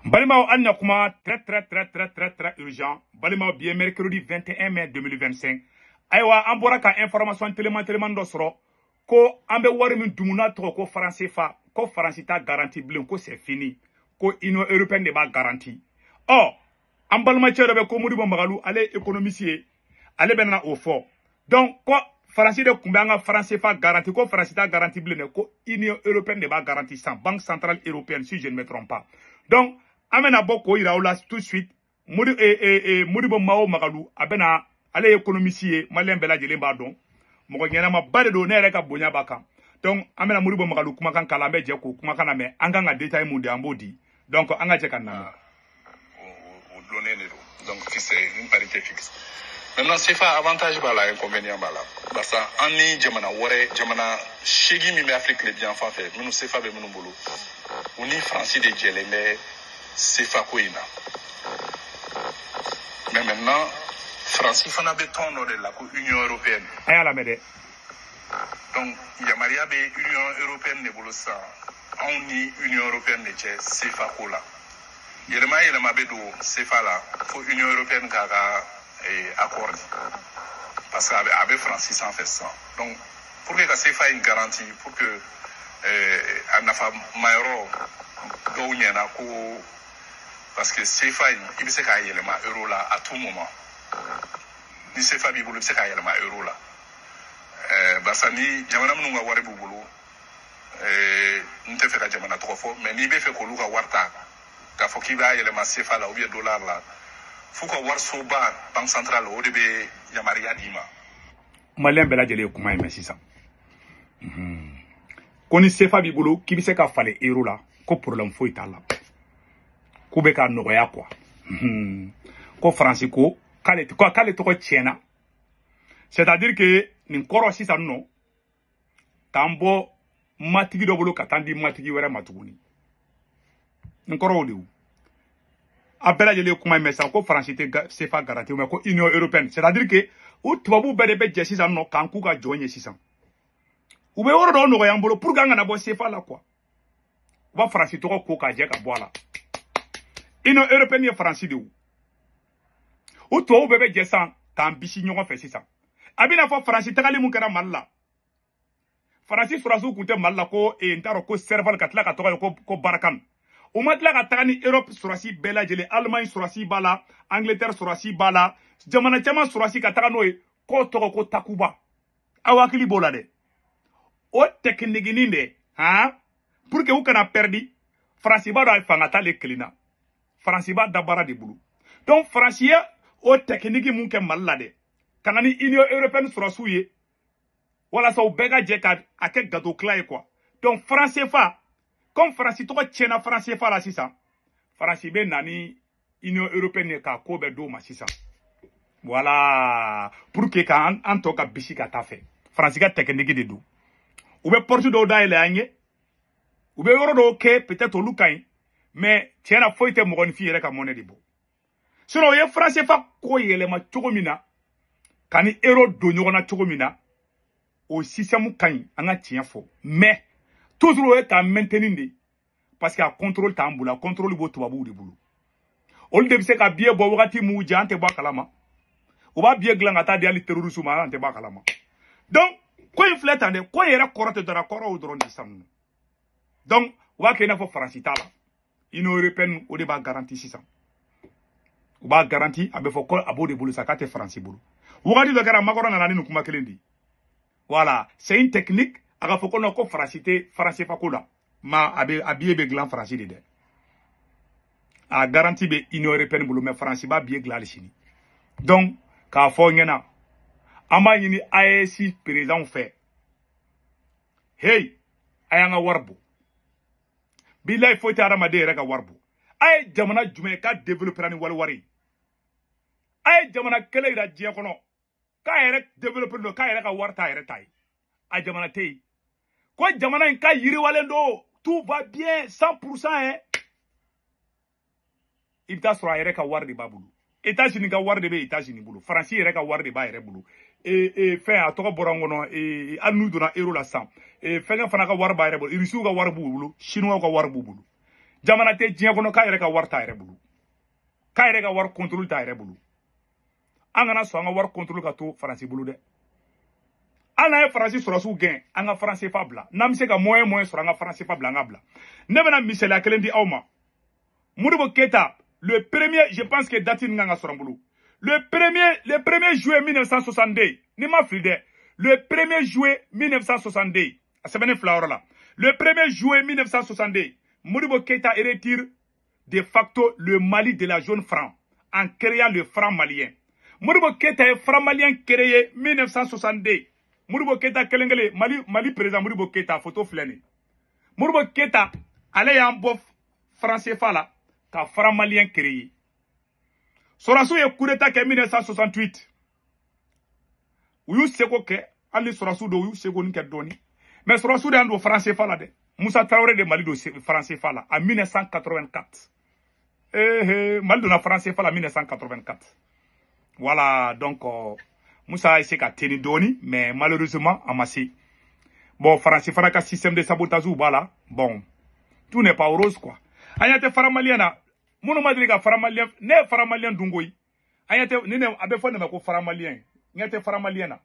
Balima Anya Kuma, très urgent. Balima bien mercredi 21 mai 2025. Aywa, Amboraka information tellement d'osro. Ko ambe wari min dumuna to ko français fa, ko français ta garantie blen ko c'est fini. Ko Union européenne de ba garantie. Oh, ambalma chere ko Modibo Magalu ale économiste, ale benna au fort. Donc ko français de kumbanga français fa garantie ko français ta garantie blen ko Union européenne de ba garantie sans banque centrale européenne si je ne me trompe pas. Donc amena boko iraola tout de suite Modibo Magalu abena ale économiste malien bela jele ba don. Mogo nyana ma bade do ne reka bonya baka. Donc amena Modibo Magalu kuma kan kala je ko kuma kana me anga nga détail mu de ambodi. Donc anga je kan na. Donc c'est une parité fixe. Maintenant c'est pas avantage bala inconvénient bala. Parce que ani jamana wore jamana shegi mi Afrique les bien fa fait. Nous c'est pas be munu bolo. Uni français de djele mais c'est pas quoi ina. Mais maintenant France fana be tono de la Union européenne. Aya la mede. Donc yamaria be Union européenne ne bolo sa. On ni Union européenne ne che c'est pas quoi là. Yelema be do c'est pas là. Faut Union européenne ka accord. Parce que avec France sans fait ça. Donc pour que c'est pas une garantie pour que anafa mayro do nyana ko parce que c'est pas il se ka yelema euro là à tout moment. Ni c'est pas bibulu se ka yelema euro là. Basani jamana munga wari bubulu nte fera jamana trop fort mais ni be fe ko luka warta ka fo ki ba yelema sefa là ou bien dollar là faut ko war so ba banque centrale o de be yamaria dima Malien bela jele kuma yeme sisa koni sefa bibulu ki bi se ka fale euro là ko problème fo itala ku be ka nogoya quoi ko France ko kale to tiena. C'est-à-dire que nin koro sisa no tambo matigi do bolo katandi matigi wera matuguni nin koro de abela jele kuma mesa ko France te c'est pas garanti mais ko Union européenne. C'est-à-dire que ou tubabu bele be je sisa no kanku ka jonye sisa ou be woro do no yambolo pour ganga na bo c'est pas là quoi wa France to ko ka je ka boala Union européenne et France de ou to bebe je san kan bisi nyogo fe sisa abina fo France tagali mun kera malla France surasu kunte malla ko ntaro ko serval katla ka to ko barakan o matla ka tagani Europe surasi bela jele Allemagne surasi bala Angleterre surasi bala jamana chama surasi ka tagano ko to ko takuba awakili bola de o technique ninde ha pour que vous kana perdi France ba do fangata le klina France ba dabara de bulu donc France o technique mun ke malla de kanani Union européenne surasuye wala so bega jeka ake gado clay quoi donc français fa comme France to tchena français fa la sisa France be nani Union européenne ka ko be do ma sisa voilà pour que kan en to ka bisika ta fait France ga technique de do ou be portu do da ile anye ou be yoro do ke peut-être lukain mais tchena foite mo gon fi reka monnaie de bo sinon ye français fa ko yele ma chogomina kani euro do nyogona chogomina au système kan anga tienfo mais toujours est à maintenir parce qu'il y a contrôle tambula contrôle bo tubabu de bulu ol de se ka biye bo wakati mu jante ba kalama o ba biye glanga ta de ali terrorisme ma ante ba kalama donc ko inflate ande ko yera korote dara koro o dron disam donc wa ke na fo France tala Union européenne o de ba garantie 600 o ba garantie abe fo ko abo de bulu sakate France bulu wakati de kara makoro na nani kuma kelendi. Voilà, c'est une technique. Aga foko no ko français fa ko la. Ma abiye be glan français de. A garantie be Union européenne bulu mais français ba biye glal chini. Donc ka fo ngena ama yini AEC président fait. Hey, ayanga warbu. Billahi faut ta ramade rega warbu. Ay jamana jume ka développer ni wari. Ay jamana kele ira je kono. Ka yere développer no ka yere ka warta yere tai a jamana tei ko jamana en ka yiri walendo tout va bien 100% hein ita sura yere ka warde babulu États-Unis ka warde be États-Unis bulu France yere ka warde ba yere bulu fait a to borangono anu dona euro la 100 fait nga fana ka warba yere bulu Russie ka warbu bulu Chinois ka warbu bulu jamana te diɲɛ kɔnɔ k'a yɛrɛ ka wari t'a yɛrɛ bolo k'a yɛrɛ ka wari contrôle t'a yɛrɛ bolo an kana sɔn an ka wari contrôle ka to faransi bolo dɛ an n'a ye faransi sɔrɔsiw gɛn an ka franc CFA bila n'an bɛ se ka moyen sɔrɔ an ka franc CFA bila an ka bila ne bɛna misaliya kelen di aw ma Modibo Keïta le premier je pense que date nin kan ka sɔrɔ n bolo le 1er juillet 1962 ni ma fili dɛ le 1er juillet 1962 a sɛbɛnni fila yɔrɔ la le 1er juillet 1962 Modibo Keïta retire de facto le Mali de la zone franc en créant le franc malien. Modibo Keïta est franc malien créé 1962. Modibo Keïta kelengele Mali président Modibo Keïta photo flène. Modibo Keïta allait en bof franc CFA là ka franc malien créé. Sorasu ye coup d'état en 1968. Uyu seko ke ali Sorasu do uyu seko nke doni. Mais Sorasu de ando franc CFA là de. Moussa Traoré de Mali do franc CFA là en 1984. Mali de la franc CFA en 1984. Voilà, donc Moussa a essayé de tenir doni, mais malheureusement, amassé. Bon, franc CFA ka système de sabotage ou bala. Bon, tout n'est pas rose quoi. Ayate faramalien Mono madriga faramalien, ne faramalien dungoyi. Ayate nene abefone mako faramalien. Nyate faramalien.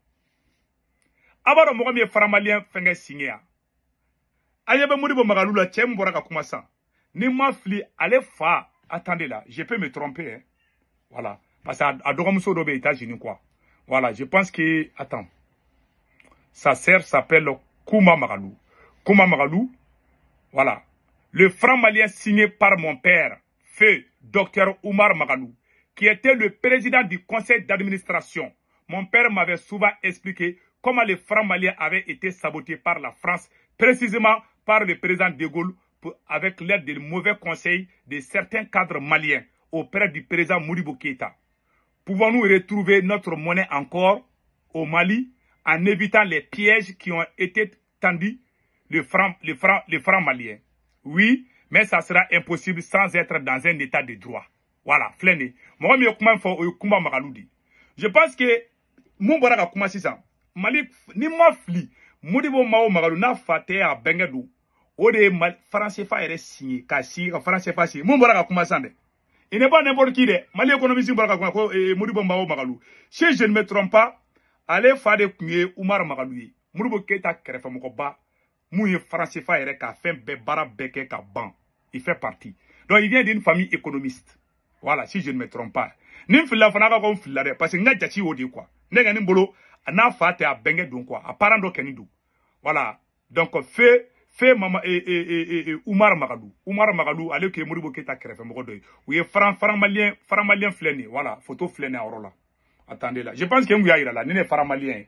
Abaro mo mi faramalien fenge signé. Ayebe Modibo Magalou la tiem boraka kumasa. Ni ma fli allez fa. Attendez là, je peux me tromper hein. Voilà, parce à Dogomuso dobe États-Unis quoi. Voilà, je pense que attends. Sa sœur s'appelle Kouma Magalou. Kouma Magalou. Voilà. Le franc malien signé par mon père, feu Dr Oumar Magalou, qui était le président du conseil d'administration. Mon père m'avait souvent expliqué comment le franc malien avait été saboté par la France, précisément par le président de Gaulle, avec l'aide des mauvais conseils de certains cadres maliens auprès du président Modibo Keïta. Pouvons-nous retrouver notre monnaie encore au Mali en évitant les pièges qui ont été tendus les francs maliens? Oui, mais ça sera impossible sans être dans un état de droit. Voilà, fléné. Moi, je pense que mon baraka kuma sisan Mali ni ma fli Modibo Mao Magalou na fate a bengedu o de franc CFA est signé ka si ka franc CFA signé mon baraka kuma sande. Il n'est pas n'importe qui de Mali économiste baraka kuma ko Modibo Mao Magalou. Si je ne me trompe pas, allez fade kunye Oumar Magalou. Modibo Keïta kerefa moko ba Mouye franc CFA est ka fait bara beke ka ban. Il fait partie. Donc il vient d'une famille économiste. Voilà, si je ne me trompe pas. Nim fila fanaka ko fila de parce que nga jachi odi quoi. Nega ni mbolo na fate a benge don quoi. Apparent do kenido. Voilà. Donc fait mama Oumar Magalou. Oumar Magalou ale ke Modibo Keïta krefe moko doy. Ouye franc malien fléné. Voilà, photo fléné à orola. Attendez là. Je pense que mouya ira là, nene franc malien.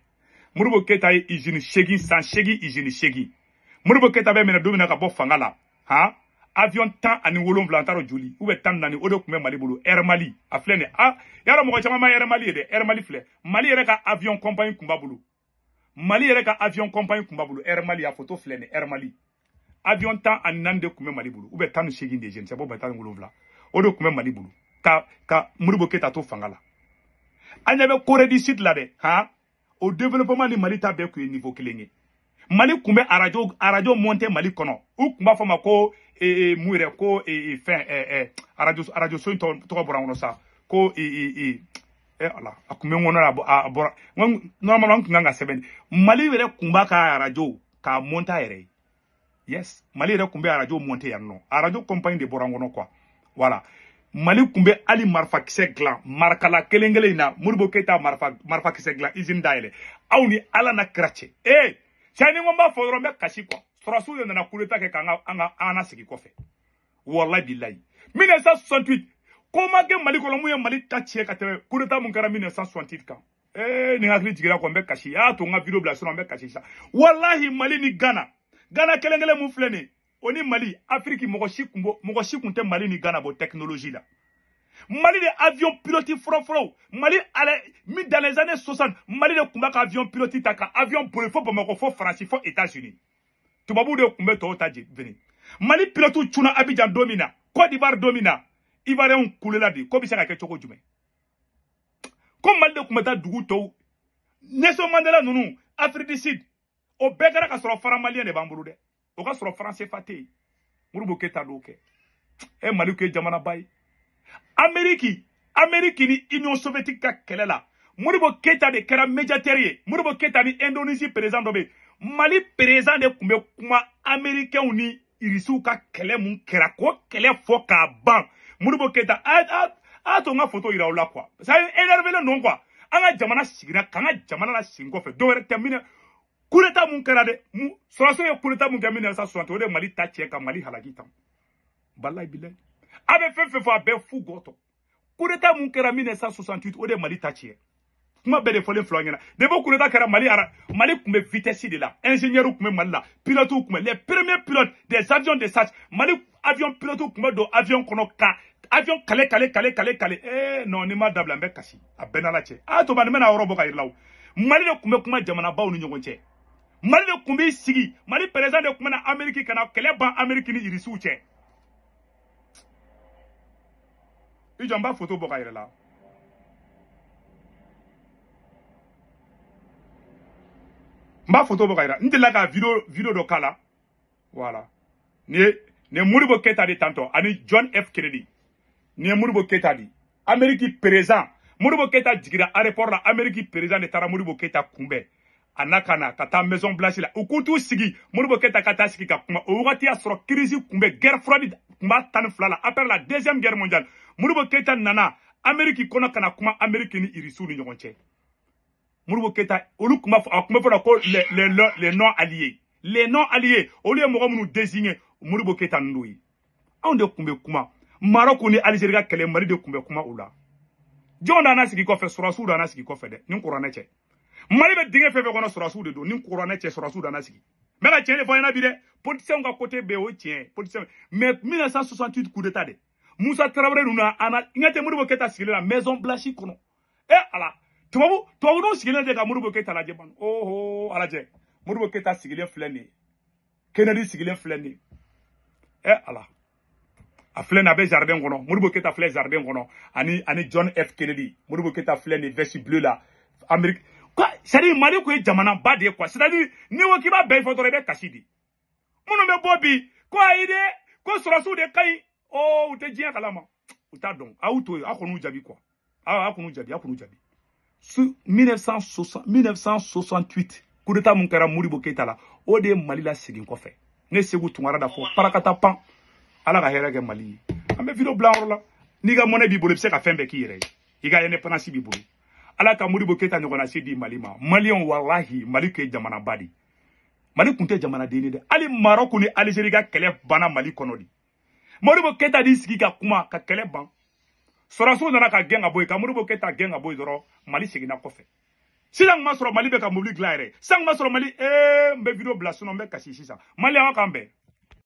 Modibo Keïta est hygiène chegi sans chegi hygiène chegi. Modibo Keïta be mena domina ka bo fangala. Ha? Avion tan ani wolon blantaro joli ou be tan nani odo kume Mali bolo Air Mali a flene ah yara mo chama ma Air Mali de Air Mali fle Mali yere ka avion compagnie kumba bolo Mali yere ka avion compagnie kumba bolo Air Mali a photo flene Air Mali avion tan ani nande kume Mali bolo ou be tan chegin de jeune c'est bon tan wolon vla odo kume Mali bolo ka Modibo Keïta to fangala anya be Corée du Sud là de ha au développement du Mali ta be ku niveau kilenge Mali kumbe arajo monte Mali kono ou kumba fama ko mouire ko fin radio so to borango sa ko ala akume ngona abora normalement nganga 7 Mali were kumba ka radio ka monta ere yes Mali were kumbe radio monte yanno radio compagnie de borango no quoi voilà Mali kumbe ali marfa kise glan markala kelengele na Modibo Keïta marfa kise glan izin daile awni ala na krache chani ngomba fodro me kashi quoi Sorasu de na coup d'état ke kanga ana sigi kofe wallahi billahi 1968 comment que Mali kolomu Mali tachie ka tebe coup d'état mun kara 1968 kan ni hakli jigira ko mbe kashi to nga video bla so mbe kashi sa wallahi Mali ni Ghana kelengele mu flene oni Mali Afrique mogoshi kunte Mali ni Ghana bo technologie là Mali de avion piloté fro Mali mis dans les années 60 Mali de kumba avion piloté taka avion pour il faut pas mako fo France fo États-Unis tubabu de kumbe to taji veni Mali pilote tuna Abidjan domina Côte d'Ivoire domina Ivoirien kulela di ko bisa ka ke choko jume ko Mali de kumbe ta dugu to Nelson Mandela nunu Afrique du Sud o begara ka soro franc malien de bambulu de o ka soro français faté Modibo Keïta do ke e Mali ke jamana bay Amérique ni Union soviétique ka kɛlɛ la Modibo Keïta de kɛra médiateur ye Modibo Keïta ni Indonésie président dɔ bɛ Mali président de tun bɛ kuma américains ni irisiw ka kɛlɛ mun kɛra ko kɛlɛ fɔ k'a ban Modibo Keïta a to n ka photo yira aw la quoi ça énervé non quoi an ka jamana sigira k'an ka jamana la segin kɔfɛ dɔwɛrɛ tɛ minɛ coup d'état mun kɛra dɛ sɔrɔsiw ye coup d'état mun kɛ 1960 o de Mali ta tiɲɛ ka Mali halaki tan wallahi billahi a bɛ fɛn fɛn fɔ a bɛɛ fu gɔtɔ coup d'état mun kɛra 1968 o de Mali ta tiɲɛ kuma bɛɛ de fɔlen filɛ ɲɛna depuis coup d'état kɛra Mali tun bɛ vitesse de la ingénieur tun bɛ Mali la pilote tun bɛ les premiers pilotes des avions de chasse Mali avion pilote tun bɛ don avion kɔnɔ ka avion kale non ni ma dabila n bɛ kasi a bɛɛ n'Ala cɛ a to ba ni bɛna yɔrɔ bɔ ka yir'i la o Mali de tun bɛ kuma jamanabaw ni ɲɔgɔn cɛ Mali de tun b'i sigi Mali président de tun bɛ na Amérique ka na kɛlɛ ban Amérique ni irisiw cɛ i jɔ n b'a photo bɔ ka yir'i la n b'a photo bɔ ka yira n delila ka video dɔ k'a la voilà ni ye Modibo Keïta de tantɔ ani John F Kennedy ni ye Modibo Keïta di Amérique président Modibo Keïta jigira aéroport la Amérique président de taara Modibo Keïta kunbɛn a n'a ka na ka taa Maison Blanche la u k'u t'u sigi Modibo Keïta ka taa sigi ka kuma o wagati y'a sɔrɔ crise kunbɛn guerre froide tun b'a 12 la après la deuxième guerre mondiale Modibo Keïta nana Amérique kɔnɔ ka na kuma Amérique ni irisiw ni ɲɔgɔn cɛ Modibo Keïta olu kuma fɔ ko les non alliés olu ye mɔgɔ minnu désigné Modibo Keïta ninnu ye anw de tun bɛ kuma Maroc ni Algérie ka kɛlɛ Mali de tun bɛ kuma o la jɔn nana sigi kɔfɛ sɔrɔsiw nana sigi kɔfɛ dɛ ni kuranɛ cɛ Mali bɛ dingɛ fɛn fɛn kɔnɔ sɔrɔsiw de don ni kuranɛ cɛ sɔrɔsiw nana sigi n bɛ ka tiɲɛ de fɔ ɲɛna bi dɛ politiciens ka côté bɛɛ o ye tiɲɛ politiciens mais 1968 coup d'état de Moussa Traoré ninnu na n ka tɛ Modibo Keïta sigilen la Maison Blanche kɔnɔ ala tubabudenw sigilen tɛ ka Modibo Keïta lajɛ ban ala jɛ Modibo Keïta sigilen filɛ nin ye Kennedy sigilen filɛ nin ye ala a filɛ nin a bɛ jardin kɔnɔ Modibo Keïta filɛ jardin kɔnɔ ani John F Kennedy Modibo Keïta filɛ nin veste bleue la Amérique quoi c'est-à-dire Mali ko ye jamana ba de ye quoi c'est-à-dire ni ko k'i b'a bɛɛ fɔ dɔrɔn i bɛ kasi di minnu bɛ bɔ bi ko ayi dɛ ko sɔrɔsiw de ka ɲi u tɛ diɲɛ kalama u t'a dɔn a y'u to yen a kɔni y'u jaabi quoi a kɔni y'u jaabi 1968 coup d'état mun kɛra Modibo Keïta la o de ye Mali la segin kɔfɛ ne Segu Tunkara da fɔ parakata pan ala ka hɛrɛ kɛ Mali ye an bɛ video bila yɔrɔ la n'i ka monnaie b'i bolo i bɛ se ka fɛn bɛɛ k'i yɛrɛ ye i ka indépendance b'i bolo ala ka Modibo Keïta ɲɔgɔnna se di Mali ma Maliyɛnw walahi Mali tun ye jamana ba de Mali tun tɛ jamana den ye dɛ hali Maroc ni Algérie ka kɛlɛ banna Mali kɔnɔ de Modibo Keïta di sigi ka kuma ka kɛlɛ ban sɔrɔsiw nana ka gɛn ka bɔ yen ka Modibo Keïta gɛn ka bɔ yen dɔrɔn Mali seginna kɔfɛ sisan n ma sɔrɔ Mali bɛ ka mobili dilan yɛrɛ sisan n ma sɔrɔ Mali n bɛ video bila sinon n bɛ kasi sisan Maliyɛnw k'an bɛn